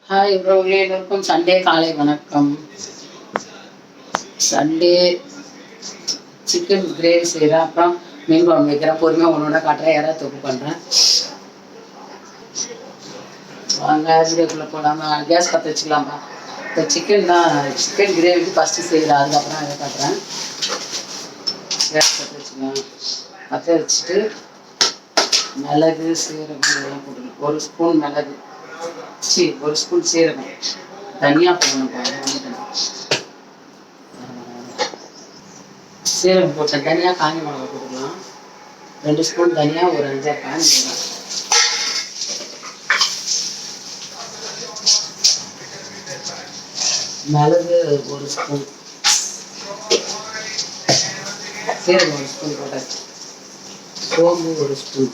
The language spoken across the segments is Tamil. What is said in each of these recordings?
ஹாய் ப்ரோ, எல்லோருக்கும் சண்டே காலை வணக்கம். சண்டே சிக்கன் கிரேவி செய்கிறேன், அப்புறம் மீன் குழம்பு வைக்கிறேன். பொறுமையாக ஒன்று ஒன்றா காட்டுறேன், யாராவது தொப்பு பண்ணுறேன். வாங்க வீடியோக்குள்ளே போடாமல் கேஸ் பற்ற வச்சுக்கலாமா? இப்போ சிக்கன் கிரேவிக்கு ஃபஸ்ட்டு செய்கிறேன், அதுக்கப்புறம் அதை காட்டுறேன். கேஸ் பற்ற வச்சுக்கலாம். பற்ற வச்சுட்டு மிளகு சீரகம் இதெல்லாம் போட்டுக்கலாம். ஒரு ஸ்பூன் மிளகு, ஒரு ஸ்பூன் சீரகம், தனியாக போடணும். சீரகம் போட்டேன், தனியாக காஞ்ச மிளகா போட்டுக்கலாம். 2 ஸ்பூன் தனியாக, ஒரு 5 காஞ்ச மிளகா, மிளகு 1 ஸ்பூன், சீரகம் 1 ஸ்பூன் போட்டாச்சு. சோம்பு 1 ஸ்பூன்,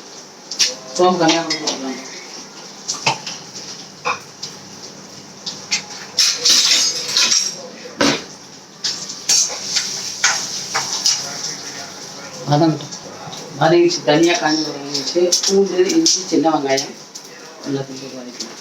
சோம்பு கம்மியாக போட்டுக்கலாம். வதங்கிச்சு, தனியாக காஞ்சி வதங்கிச்சு. பூண்டு, இஞ்சி, சின்ன வெங்காயம் எல்லாத்தையும் போட்டு வதக்கணும்.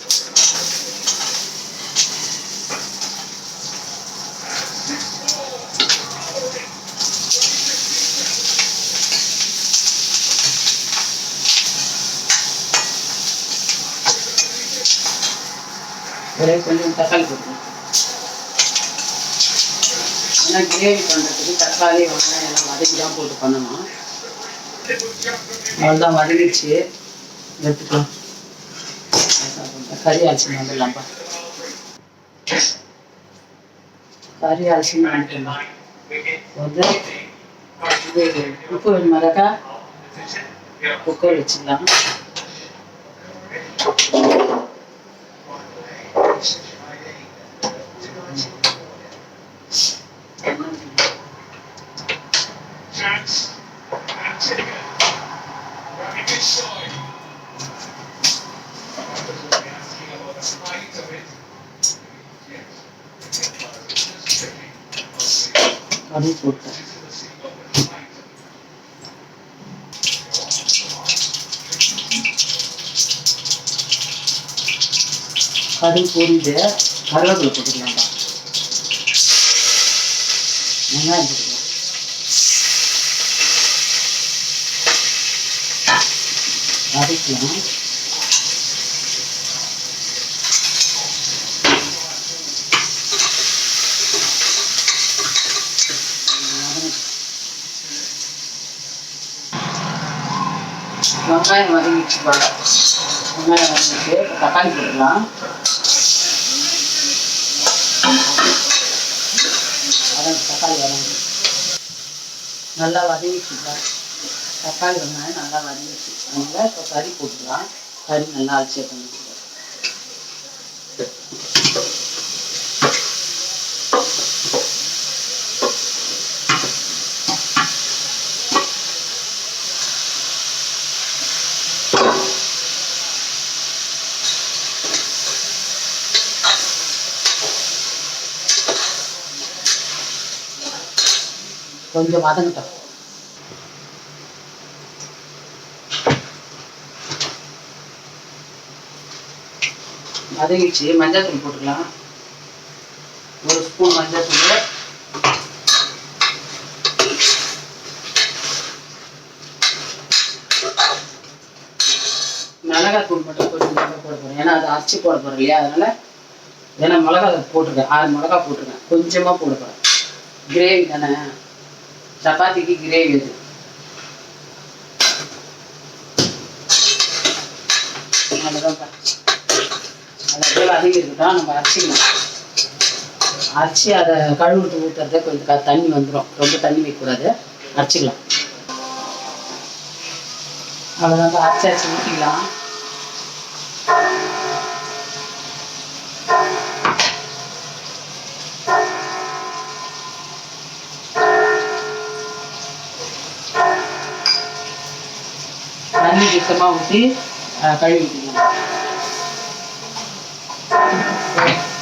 ஒரே கொஞ்சம் தக்காளி போட்டுக்கணும். ஏன்னா கிரேவி பண்ணுறதுக்கு தக்காளி வெங்காயம் எல்லாம் வதக்கி தான் போட்டு பண்ணணும். அவ்வளோதான், வதங்கிச்சு, எடுத்துக்கலாம். கறி அரிசி வந்துடலாம்ப்பா. கறி அரிசி வந்துடலாம். வந்து இது உப்பு வேணுமாக்கா குக்கர் வச்சுக்கலாம். கறி போட்டேன். கறி பொரிஞ்சு கருவேப்பிலை போட்டுக்கலாம்ப்பா. வெங்காயம் போட்டுக்கலாம். வதக்கலாம். வெங்காயம் வதங்கிச்சு போல. வெங்காயம் வதங்கிட்டு தக்காளி போட்டுக்கலாம். தக்காளி வதங்கி நல்லா வதங்கிச்சு. தக்காளி வெங்காயம் நல்லா வதங்கிச்சு. அதனால இப்போ கறி போட்டுக்கலாம். கறி நல்லா அரைச்சி பண்ணிக்கலாம். கொஞ்சம் வதங்கட்டும். வதங்கிச்சு. மஞ்சள் தூள் போட்டுக்கலாம். 1 ஸ்பூன் மஞ்சள் தூள், மிளகாய் தூள் மட்டும் கொஞ்சம் போட போறேன். ஏன்னா அதை அரைச்சி போட போறேன் இல்லையா, அதனால ஏன்னா மிளகாய் போட்டிருக்கேன், 6 மிளகாய் போட்டிருக்கேன். கொஞ்சமா போட போறேன். கிரேவி தானே, சப்பாத்திக்கு கிரேவி அது. அவ்வளோதான். அதை அப்படியே வதங்கி இருக்கட்டும். நம்ம அரைச்சிக்கலாம். அரைச்சி அதை கழுவிட்டு ஊற்றுறத கொஞ்சம் தண்ணி வந்துடும். ரொம்ப தண்ணி வைக்கக்கூடாது. அரைச்சிக்கலாம். அவ்வளோதான், அரைச்சி ஊற்றிக்கலாம். தண்ணி சுத்தமாக ஊற்றி கழுவி ஊற்றிக்கலாம்.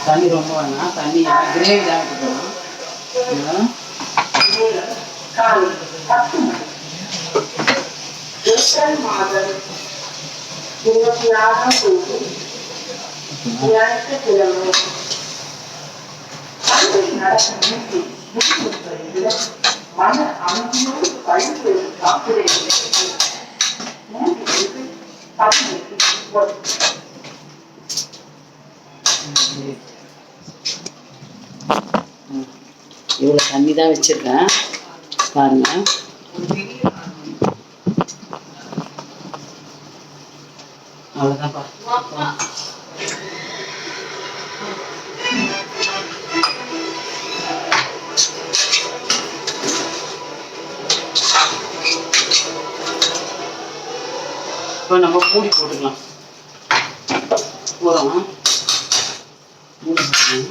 தண்ணி ரொம்ப வேணாம். தண்ணி கிரேவி தான் ஊற்றிக்கலாம். இவ்வளோ தண்ணி தான் வச்சிருக்கேன் பாருங்க. அவ்வளோதான்ப்பா. இப்போ நம்ம மூடி போட்டுக்கலாம். போகிறோம் மூடி போட்டுக்கலாம்.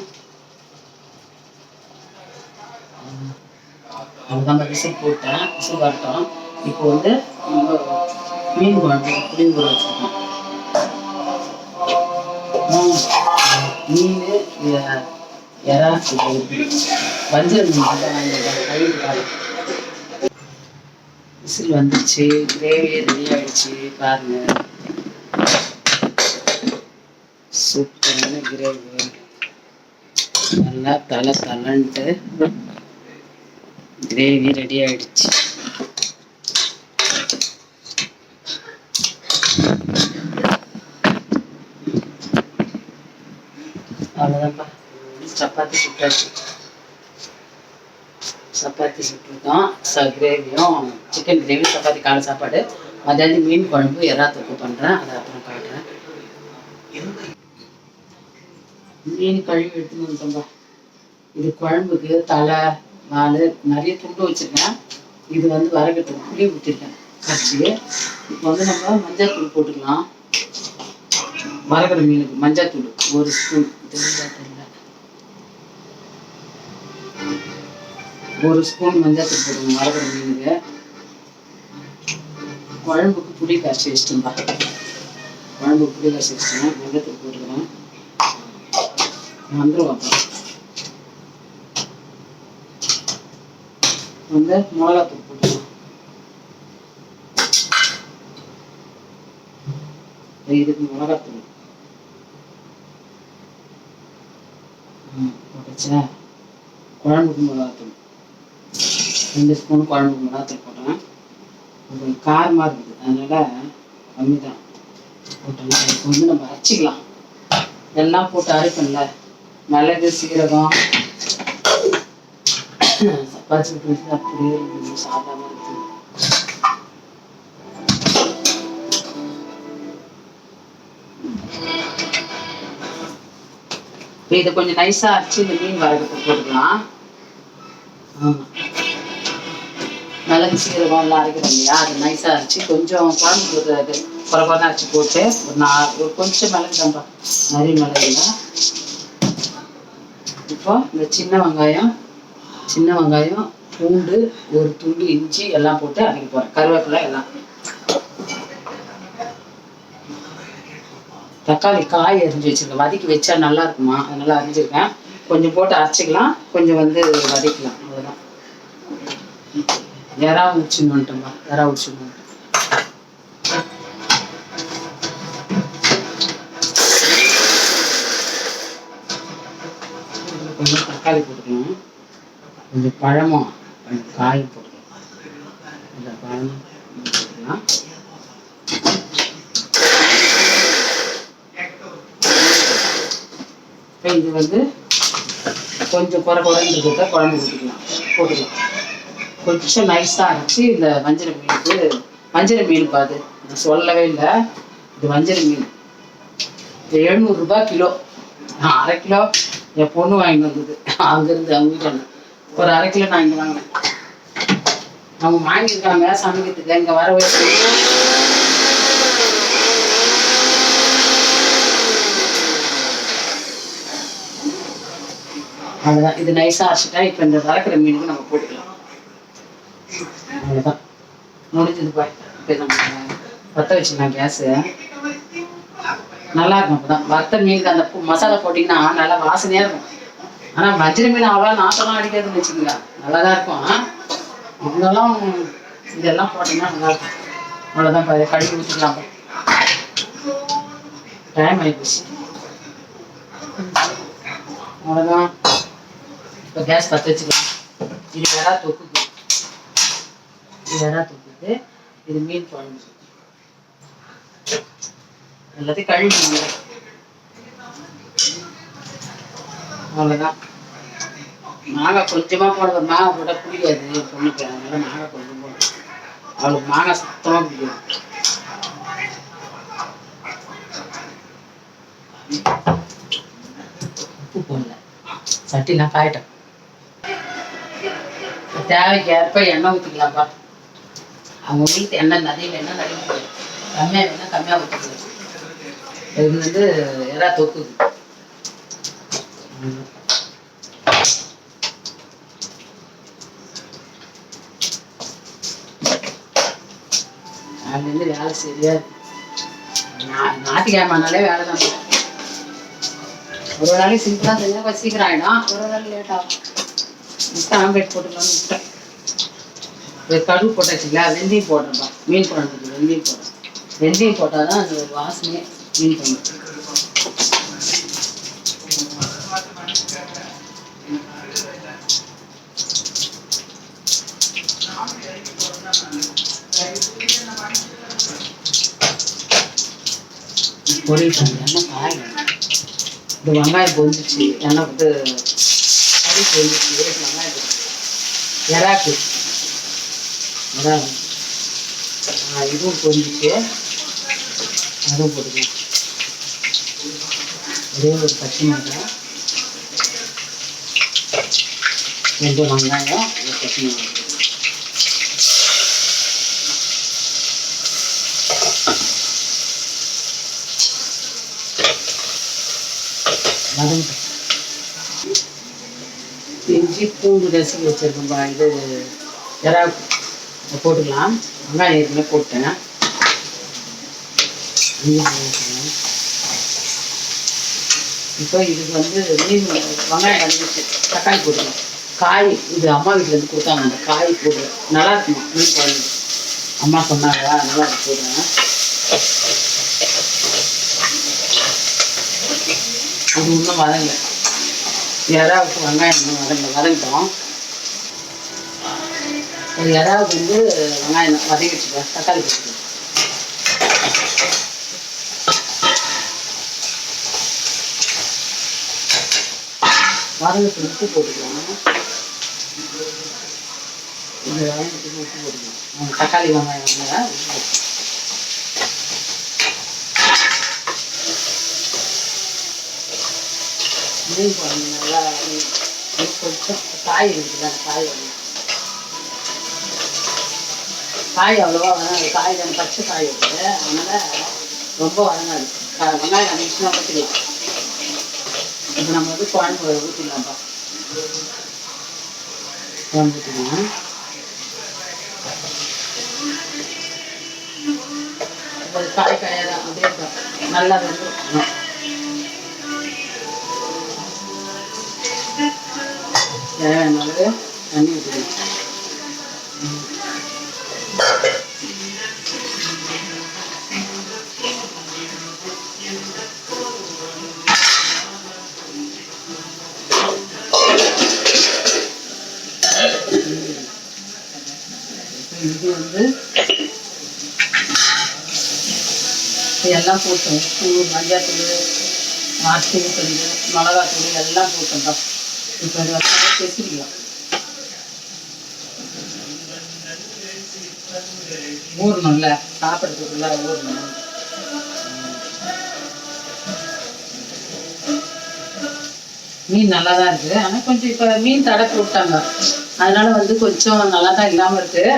அவ்வளோதான் விசில் போட்டேன். விசில் வரட்டும். இப்போ வந்து மீன் குழம்பு புளியும் ஊற வச்சுருக்கோம். மீன் இறா வஞ்சல் மீன் வாங்கிருக்கேன். கழுவிட்டாரு. விசில் வந்துச்சு. கிரேவி ரெடி ஆயிடுச்சு பாருங்க. சூப்பரான கிரேவி. நல்லா தலன்ட்டு கிரேவி ரெடி ஆயிடுச்சு. அவ்வளோதான்ப்பா. சப்பாத்தி சுட்டாச்சு. சப்பாத்தி சுட்டுருக்கோம். கிரேவியும் சிக்கன் கிரேவி சப்பாத்தி காலை சாப்பாடு. மதியானம் மீன் குழம்பு எறா தொக்கு பண்ணுறேன். அதை அப்புறம் காட்டுறேன். மீன் கழுவி எடுத்துன்னு வந்துட்டோம்பா. இது குழம்புக்கு தலை வால் நிறைய துண்டு வச்சுருக்கேன். இது வந்து வரகட்டுக்கு புளி ஊற்றிருக்கேன் கரைச்சி. இப்போ வந்து நம்ம மஞ்சள் தூள் போட்டுக்கலாம். வரகடை மீனுக்கு மஞ்சள் தூள் 1 ஸ்பூன். 1 ஸ்பூன் மஞ்சள் தூள் போட்டுக்கணும் வரகடை மீனுக்கு. குழம்புக்கு புளி கரைச்சி வச்சுட்டோம்பா. குழம்புக்கு புளி கரைச்சி வச்சுட்டேன். மஞ்சள் தூள் போட்டுக்கிறேன். வந்துடும். வந்து மிளகாத்தூள் போட்டுக்கலாம். இதுக்கு மிளகாத்தூள் போட்டுச்சா. குழம்புக்கு மிளகாத்தூள் 2 ஸ்பூன் குழம்புக்கு மிளகாத்தூள் போட்டேன். உங்களுக்கு காரமாக இருக்குது அதனால கம்மி தான் போட்டோம்னா. இப்போ வந்து நம்ம அரைச்சிக்கலாம். எல்லாம் போட்டு அரைப்பேன்ல. மிளகு சீரகம் சப்பாத்தி சுட்டு அப்படியே சாப்பிடாம இருக்கு. இதை கொஞ்சம் நைஸா அரைச்சி இந்த மீன் வரகத்தை போட்டுக்கலாம். மிளகு சீரகம் எல்லாம் அரைக்கிறோம் இல்லையா, அது நைஸா அரைச்சி கொஞ்சம் குழம்புக்கு குறைவாக அரைச்சி போட்டு ஒரு கொஞ்சம் மிளகு தான்ப்பா, நிறைய மிளகு இல்லை. இப்போ இந்த சின்ன வெங்காயம் பூண்டு 1 துண்டு இஞ்சி எல்லாம் போட்டு அரைக்க போறேன். கருவேப்பிலை எல்லாம். தக்காளி காய் அரிஞ்சு வச்சிருக்கேன். வதக்கி வச்சா நல்லா இருக்குமா, அதனால அரிஞ்சிருக்கேன். கொஞ்சம் போட்டு அரைச்சிக்கலாம், கொஞ்சம் வந்து வதக்கலாம். அவ்வளோதான். எறா உரிச்சுன்னு வந்துட்டோம்பா. எறா உரிச்சுன்னு வந்துட்டோம். கொஞ்சம் தக்காளி போட்டுக்கலாம். கொஞ்சம் பழமும் கொஞ்சம் காயும் போட்டுக்கலாம். இந்த பழமும் போட்டுக்கலாம். இது வந்து கொஞ்சம் குறைன்னு இருக்கிறத குழம்பு போட்டுக்கலாம். கொஞ்சம் நைஸாக அரைச்சி இந்த வஞ்சர மீன் பாது நான் சொல்லவே இல்லை. இது வஞ்சர மீன். இது 700 ரூபாய் கிலோ. 1/2 கிலோ என் பொண்ணு வாங்கிட்டு வந்தது அங்கேருந்து. அவங்க வீட்டில் ஒரு 1/2 கிலோ நான் இங்கே வாங்கினேன். அவங்க வாங்கியிருக்காங்க சமைக்கிறதுக்கு. இங்கே வர வச்சு அவ்வளோதான். இது நைஸாக அரைச்சிட்டா இப்போ இந்த வளர்க்குற மீனுக்கு நம்ம போட்டுக்கலாம். அவ்வளோதான், முடிஞ்சது பாய். இப்போ நம்ம பற்ற வச்சுக்கலாம் கேஸு. நல்லா இருக்கும். அப்போதான் வறுத்த மீனுக்கு அந்த மசாலா போட்டிங்கன்னா நல்லா வாசனையாக இருக்கும். ஆனால் வஞ்சர மீன் அவ்வளோ நாட்டெல்லாம் அடிக்காதுன்னு வச்சுக்கோங்க, நல்லா தான் இருக்கும். இதெல்லாம் போட்டிங்கன்னா நல்லா இருக்கும். அவ்வளோதான் கழுவி ஊற்றிக்கலாம். டைம் ஆகிடுச்சு. அவ்வளோதான். இப்போ கேஸ் பற்ற வச்சுக்கலாம். இது எறா தொக்குது, இது மீன் குழம்பு. எல்லாத்தையும் கழுவி அவ்வளோதான். மாங்காய் கொஞ்சமாக போடுவேன். மாங்காய் போட்டால் பிடிக்காது பொண்ணுக்கு, அதனால மாங்காய் கொஞ்சம் போடுவேன். அவளுக்கு மாங்காய் சுத்தமாக பிடிக்கும். உப்பு போடல, சட்டிலாம் காயிட்டேன். தேவைக்கு ஏற்ப எண்ணெய் ஊற்றிக்கலாம்ப்பா. அவங்க வீட்டு எண்ணெய் நிறைய வேணால் நிறைய போடும், கம்மியாக வேணால் கம்மியாக ஊற்றிக்கலாம். இது வந்து எறா தொக்குது. அதுலேருந்து வேலை சரியா ஞாயிற்றுக்கிழமைனாலே வேலை தான். ஒரு நாளைக்கு சிம்பிளாக செஞ்சால் சீக்கிரம் ஆகிடும், ஒரு நாள் லேட் ஆகும். முட்டை ஆம்லேட் போட்டுக்கலாம்னு முட்டை கடுகு போட்டாச்சுங்களா. வெந்தயம் போடுறேன்ப்பா, மீன் குழம்புக்கு வெந்தயம் போடுறேன். வெந்தயம் போட்டால் தான் அந்த வாசனையே மீன் குழம்பு. பொரியல் பண்ணி எண்ணெய் காயணும். இந்த வெங்காயம் பொரிஞ்சிச்சு, எண்ணெய் போட்டு கறி பொரிஞ்சிச்சு. வெங்காயம் எறாக்கு இதுவும் பொரிஞ்சிச்சு, அதுவும் போட்டுக்கலாம். ஒரே ஒரு பச்சை மிளகாய், கொஞ்சம் வெங்காயம், ஒரு பச்சை மிளகாய். இஞ்சி பூண்டு ரசிக்க வச்சிருக்கோம்பா. இது எறா போட்டுக்கலாம். வெங்காயம் ஏற்கனவே போட்டேன். இப்போ இதுக்கு வந்து மீன் வெங்காயம் கலந்துச்சு, தக்காளி போட்டுக்கலாம். காய் இது அம்மா வீட்டிலேருந்து கொடுத்தாங்க, அந்த காய் போடுறேன். நல்லா இருக்குமா மீன் குழம்பு, அம்மா சொன்னாங்க, நல்லா இருக்கு போடுறேன். அது இன்னும் வதங்கல, எறாவுக்கு வெங்காயம் இன்னும் வதங்கிட்டோம். ஒரு எறாவுக்கு வந்து வெங்காயம் வதங்கி வச்சுக்கலாம். தக்காளி போட்டுக்கலாம். வதங்கத்துக்கு உப்பு போட்டுக்கலாம். இந்த வெங்காயத்துக்கு உப்பு போட்டுக்கலாம். தக்காளி வெங்காயம் உப்பு. மீன் குழம்பு நல்லா கொஞ்சம் காய் இருக்குல்ல, அந்த காய் அவ்வளோவா வதங்காது. காய் தான் பச்சை காய் இருக்குது, அதனால் ரொம்ப வதங்காது. வெங்காயம் அதிகமாக ஊற்றிக்கலாம். இப்போ நம்ம வந்து குழம்பு ஊற்றிடலாம்ப்பா. குழம்பு ஊற்றிக்கலாம். இப்போ காய் காயாக தான் அப்படியே நல்லா வந்து தேவையான தண்ணி ஊற்றிக்கலாம். இது வந்து எல்லாம் போட்டோம். உப்பு, மஞ்சள் தூள், அரிசி தூள், மிளகாத்தூள் எல்லாம் போட்டோம். இப்போ இது வந்து பேசிக்கலாம். ஊறணும்ல, சாப்பிட்றதுக்குள்ள ஊறணும். மீன் நல்லா தான் இருக்குது, ஆனால் கொஞ்சம் இப்போ மீன் தடை போட்டாங்க, அதனால வந்து கொஞ்சம் நல்லா தான் இல்லாமல் இருக்குது.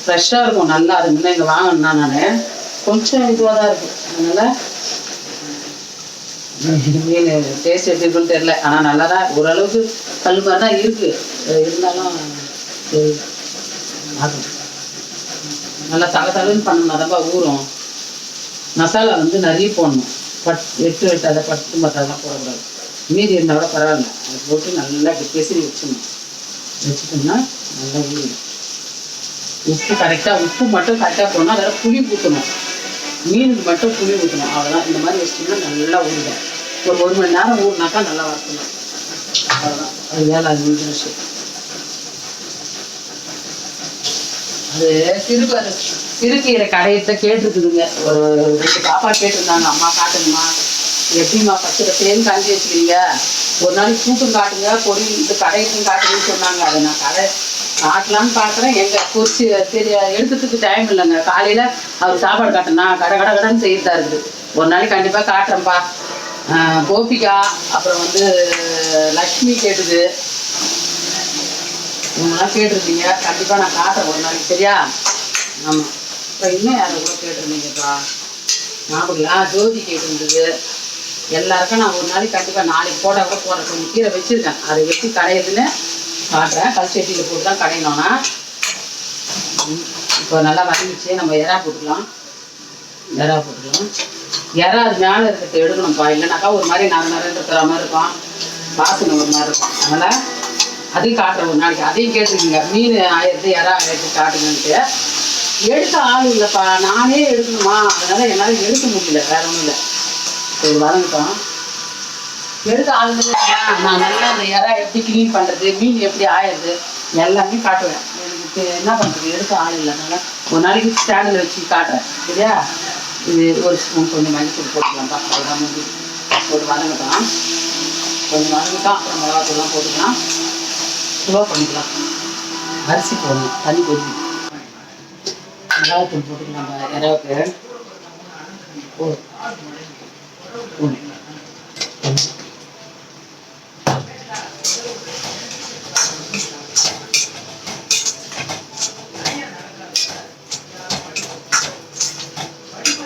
ஃப்ரெஷ்ஷாக இருக்கும் நல்லா. அது முன்னே இங்கே வாங்கணும்னா நான் கொஞ்சம் இதுவாக தான் இருக்கும். அதனால் மீன் டேஸ்ட் எப்படி இருக்குன்னு தெரியல, ஆனால் நல்லா தான் ஓரளவுக்கு கல் மாதிரி தான் இருக்குது. இருந்தாலும் நல்லா தகன்னு பண்ணணும், அதான் ஊறும். மசாலா வந்து நிறைய போடணும், 8 வெட்டாத 10 மசாலாம் போடக்கூடாது. மீதி இருந்தால் கூட பரவாயில்ல, அதை போட்டு நல்லா பெசரி வச்சுட்டோம்னா நல்லா ஊறும். உப்பு கரெக்டாக, உப்பு மட்டும் கரெக்டாக போடணும். அதோட புளி ஊற்றணும், மீனுக்கு மட்டும் புளி ஊற்றணும், அவ்வளோதான். இந்த மாதிரி வச்சிட்டோம்னா நல்லா ஊறும். ஒரு 1 மணி நேரம் ஊறினாக்கா நல்லா வறுக்கணும். அவ்வளோதான், அது வேலை அது முடிஞ்சிருச்சு. அது சிறுகீரை கடையிட்ட கேட்டுருக்குதுங்க. ஒரு 2 பாப்பா கேட்டிருந்தாங்க, அம்மா காட்டுங்கம்மா எப்படிம்மா பச்சை பச்சைன்னு காஞ்சி வச்சுக்கிறீங்க, ஒரு நாளைக்கு கூட்டும் காட்டுங்க, பொடி இந்த கடைக்கும் காட்டுங்கன்னு சொன்னாங்க. அதை நான் கடை காட்டலான்னு பார்க்குறேன். எங்கள் குறிச்சி தெரிய எடுக்கிறதுக்கு டைம் இல்லைங்க. காலையில் அவர் சாப்பாடு காட்டினா கடைன்னு செய்யறதா இருக்குது. ஒரு நாளைக்கு கண்டிப்பாக காட்டுறேன்ப்பா. கோபிகா அப்புறம் வந்து லக்ஷ்மி கேட்டுது, இவங்களாம் கேட்டிருந்தீங்க. கண்டிப்பாக நான் காட்டுறேன் ஒரு நாளைக்கு, சரியா? ஆமாம். இப்போ இன்னும் யாரை கூட கேட்டிருந்தீங்கப்பா ஞாபகம். ஜோதி கேட்டிருந்தது. எல்லாருக்கும் நான் ஒரு நாளைக்கு கண்டிப்பாக நாளைக்கு போட்டால் கூட போடுறேன். கொஞ்சம் கீரை வச்சுருக்கேன், அதை வச்சு கடையிறதுன்னு காட்டுறேன். கல்செட்டியில் போட்டு தான் கடையணும்னா. இப்போ நல்லா வதங்கிச்சு. நம்ம எறா போட்டுக்கலாம். எறா அது மேலே இருக்கிறத எடுக்கணும்ப்பா, இல்லைனாக்கா ஒரு மாதிரி நர இருக்கிற மாதிரி இருக்கும், வாசனை ஒரு மாதிரி இருக்கும். அதனால் அதையும் காட்டுறேன் ஒரு நாளைக்கு. அதையும் கேட்டிருக்கீங்க, மீன் ஆயிரத்து எறா ஆயிரத்து காட்டுங்கன்ட்டு. எடுக்க ஆள் இல்லைப்பா, நானே எடுக்கணுமா, அதனால என்னால் எடுக்க முடியல, வேற ஒன்றும் இல்லை. சரி வதங்கிட்டோம். எடுக்க ஆள் நான் நல்லா அந்த எறா எப்படி க்ளீன் பண்ணுறது, மீன் எப்படி ஆயிடுது எல்லாமே காட்டுவேன். எனக்கு என்ன பண்ணுறது, எடுக்க ஆள் இல்லை. அதனால் ஒரு நாளைக்கு ஸ்டாண்டில் வச்சு காட்டுறேன், சரியா? இது ஒரு ஸ்பூன் கொஞ்சம் மஞ்சள் போட்டுக்கலாம்ப்பா. அவ்வளோதான் முடிஞ்சு. ஒரு வதங்கட்டும், கொஞ்சம் வதங்கிட்டோம். அப்புறம் மிளகாத்தூள்லாம் போட்டுக்கலாம், ஸ்லோ பண்ணிக்கலாம். அரிசி போடணும், தண்ணி கொதிக்கும். மிளகாத்தூள் போட்டுக்கலாம் எறாவுக்கு.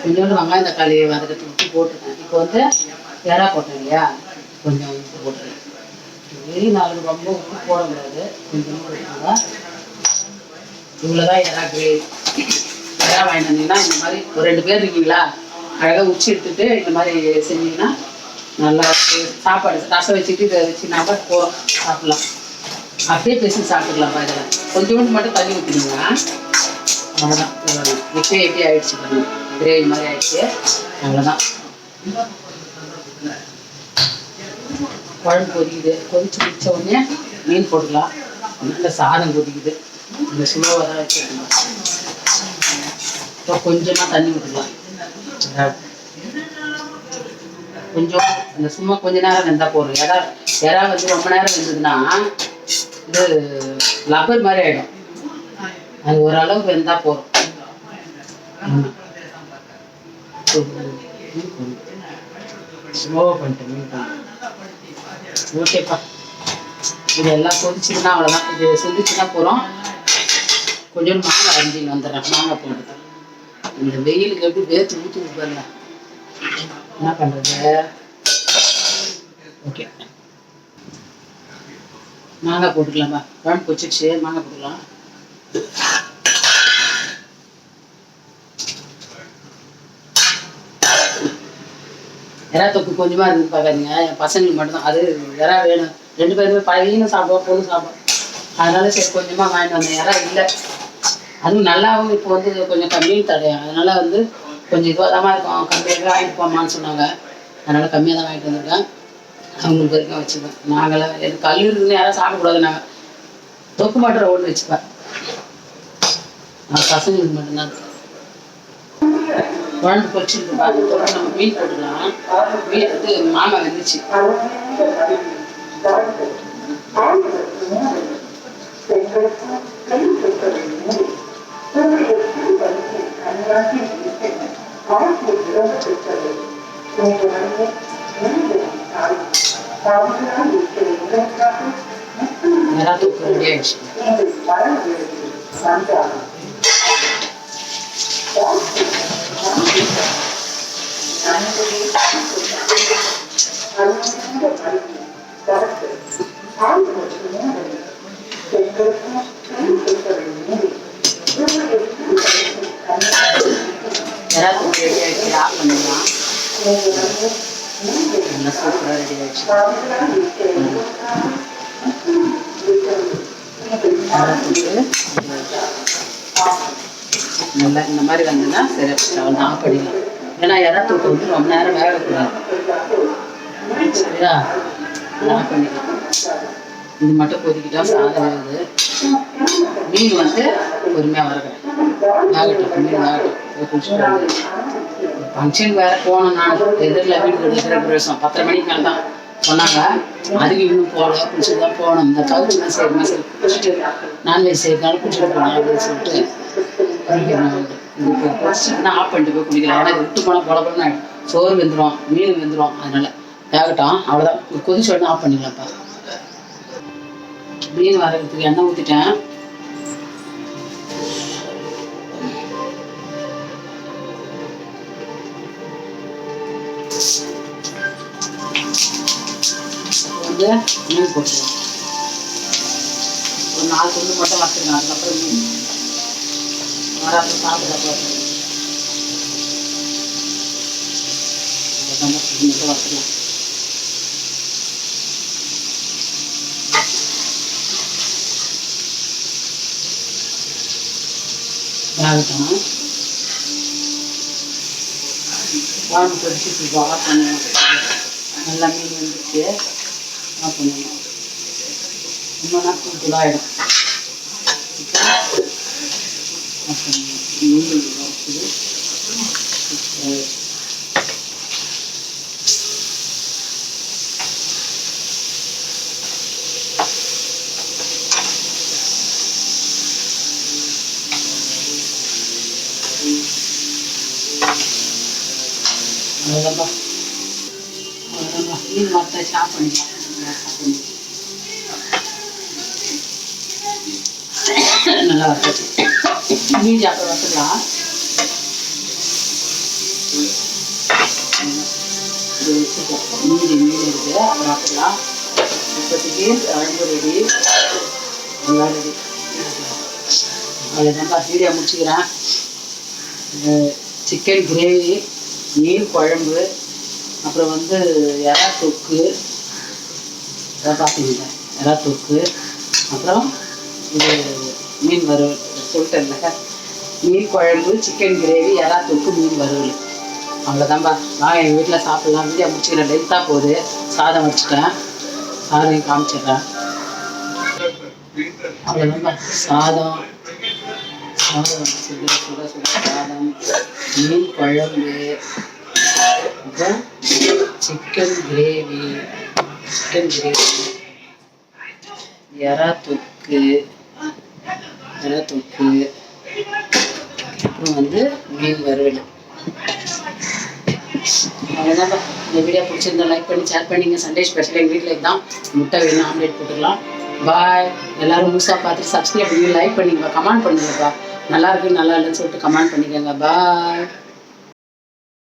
கொஞ்சோண்டு வெங்காயம் தக்காளி வதக்கத்துக்கு உப்பு போட்டுருக்கேன். இப்போ வந்து எறா போட்டேன் இல்லையா, கொஞ்சம் உப்பு போட்டுருக்கேன். வெறும் 4 ரொம்ப உப்பு போட முடியாது, கொஞ்சம் போட்டுருக்காங்க. இவ்வளோதான் எறா கிரேவி. எறா வாங்கிட்டு வந்தீங்கன்னா இந்த மாதிரி ஒரு 2 பேர் இருக்கீங்களா, அழகாக உச்சி எடுத்துட்டு இந்த மாதிரி செஞ்சீங்கன்னா நல்லா சாப்பாடு ரசம் வச்சுட்டு இதை வச்சுனாக்கா போகிறோம், சாப்பிட்லாம். அப்படியே பேசி சாப்பிட்டுக்கலாம்ப்பா. இதில் கொஞ்சோண்டு மட்டும் தண்ணி ஊற்றினீங்கன்னா அவ்வளோதான். இப்போயே எப்படி ஆயிடுச்சு பாருங்க, கிரேவி மாதிரி ஆயிடுச்சு. அவ்வளோதான். குழம்பு கொதிக்குது. கொதிச்சு முடிச்ச உடனே மீன் போட்டுக்கலாம். நல்ல சாதம் கொதிக்குது. இந்த சுலோவாக தான் வச்சுருக்கோம். இப்போ கொஞ்சமாக தண்ணி ஊற்றிக்கலாம். கொஞ்சம் அந்த சும்மா கொஞ்ச நேரம் வெந்தால் போதும். எறா வந்து ரொம்ப நேரம் வெந்ததுன்னா இது லப்பர் மாதிரி ஆகிடும். அது ஓரளவுக்கு வெந்தால் போதும். ஸ்லோ பண்ணிட்டேன், மீன் பண்ண. ஓகேப்பா, இது எல்லாம் கொதிச்சுன்னா அவ்வளோதான். இது சுண்டிச்சுன்னா போகிறோம். கொஞ்சம் மாங்காய் அரிஞ்சின்னு வந்துடுறேன். மாங்காய் போட்டு இந்த வெயிலுக்கு எப்படி வேர்த்து ஊற்றி விட்டுருங்க. என்ன பண்ணுறது? ஓகே, மாங்காய் போட்டுக்கலாம்ப்பா. குழம்பு கொச்சிடுச்சு, மாங்காய் போட்டுக்கலாம். எறா தொக்கு கொஞ்சமாக இருக்குது பார்க்காதீங்க, என் பசங்களுக்கு மட்டும்தான். அது எறா வேணும், 2 பேருமே பையனும் சாப்பிடுவோம், பொண்ணு சாப்பிடுவோம். அதனால சரி கொஞ்சமாக வாங்கிட்டு வந்தேன். எறா இல்லை, அதுவும் நல்லாவும் இப்போ வந்து கொஞ்சம் கம்மியும் தடையும். அதனால வந்து கொஞ்சம் இதுவாக தான் இருக்கும். கம்மியாக வாங்கிட்டு போமான்னு சொன்னாங்க, அதனால் கம்மியாக தான் வாங்கிட்டு வந்திருக்கேன். அவங்களுக்கு வரைக்கும் வச்சுப்பேன். நாங்களாம் எனக்கு கல் இருக்குதுன்னு யாரும் சாப்பிடக்கூடாது. நாங்கள் தொக்கு மாட்டுற ஒன்று வச்சுப்பேன். நான் பசங்களுக்கு மட்டும்தான். குழம்பு பொரிச்சிருக்கு பார்த்து நம்ம மீன் போட்டுக்கலாம். மீன் வந்து மாமா வந்துச்சு. எறா தொக்கு ரெடி ஆயிடுச்சு. எறா தொக்கு ரெடி ஆயிடுச்சு. ஆஃப் பண்ணிடலாம். நல்லா சூப்பராக ரெடி ஆயிடுச்சு. நல்லா இந்த மாதிரி வந்ததுன்னா சரி, ஆஃப் பண்ணிடலாம். ஏன்னா எறா தொக்கு வந்து ரொம்ப நேரம் வேகக்கூடாது. சரியா ஆஃப் பண்ணிக்கலாம். இது மட்டும் கொதிக்கிட்டா சாதம் வேகுது. மீன் வந்து பொறுமையாக வரக்கிறேன் வேகட்டும். மீன் வேகட்டும் குடிச்சுட்டு ஃபங்க்ஷன் வேறு போனோம். நான் எதிரில் வீடு கட்டுற பிரவேசம் 10:30 மணிக்கு மேலே தான் சொன்னாங்க. அதுக்கு இன்னும் போகல, குடிச்சுட்டு தான் போகணும். இந்த கவுச்சு மசாலா குடிச்சிட்டு நான்வெஜ் செய்யறதுனால குடிச்சிட்டு போகலாம் அப்படின்னு சொல்லிட்டு குடிச்சிட்டுனா ஆஃப் பண்ணிட்டு போய் குடிக்கலாம். ஏன்னா விட்டு போனால் போல சோறு வெந்துடும், மீன் வெந்துடும். அதனால வேகட்டும், அவ்வளோதான். கொதிச்சு உடனே ஆஃப் பண்ணிக்கலாம்ப்பா. மீன் வரைக்கிறதுக்கு எண்ணெய் ஊற்றிட்டேன். வந்து மீன் போட்டுருவோம். ஒரு 4 துண்டு மட்டும் வச்சுருக்கேன். அதுக்கப்புறம் மீன் வராது சாப்பிட போகிறேன். மட்டும் வச்சுக்கலாம். வேகட்டும். குழம்பு கொதிச்சு ஆஃப் பண்ணுவோம். நல்லா மீன் வந்துச்சு ஆஃப் பண்ணுவோம். இன்னொன்னா தூள் ஆகிடும். ஆஃப் பண்ணுவோம். மீன் வறுக்குது. அவ்வளோதான்ப்பா மீன் வறுத்தாச்சு. ஆஃப் பண்ணிக்கலாம். நல்லா வறுத்தாச்சு. மீன் அப்புறம் வறுத்துக்கலாம். மீன் இருக்குது, அப்புறம் வறுத்துக்கலாம். இப்போதைக்கு குழம்பு ரெடி, எல்லாம் ரெடி. அவ்வளோதான்ப்பா வீடியோ முடிச்சுக்கிறேன். சிக்கன் கிரேவி, மீன் குழம்பு, அப்புறம் வந்து எறா தொக்கு, அதை பார்த்தீங்களா எறா தொக்கு, அப்புறம் இது மீன் வறுவல் சொல்லிட்டேன்ல. மீன் குழம்பு, சிக்கன் கிரேவி, எறா தொக்கு, மீன் வறுவல். அவ்வளோதான்ப்பா. நான் எங்கள் வீட்டில் சாப்பிட்லாம். வீடியோ முடிச்சுக்கிறேன். லென்த்தாக போகுது. சாதம் வச்சுட்டேன். சாதம் காமிச்சிடுறேன். அவ்வளோதான்ப்பா. சாதம் சுட சுட சுட சாதம், மீன் குழம்பு, அப்புறம் சிக்கன் கிரேவி, எறா தொக்கு, அப்புறம் வந்து மீன் வறுவல். அவ்வளோதான்ப்பா. இந்த வீடியோ பிடிச்சிருந்தா லைக் பண்ணி ஷேர் பண்ணிங்க. சண்டே ஸ்பெஷல் எங்கள் வீட்டில் இதுதான். முட்டை வேணும், ஆம்லேட் போட்டுக்கலாம். பாய். எல்லோரும் முழுசாக பார்த்துட்டு சப்ஸ்கிரைப் பண்ணி லைக் பண்ணிங்கப்பா. கமெண்ட் பண்ணுங்கப்பா. நல்லா இருக்கு நல்லா இல்லைன்னு சொல்லிட்டு கமெண்ட் பண்ணிக்கோங்க. பாய்.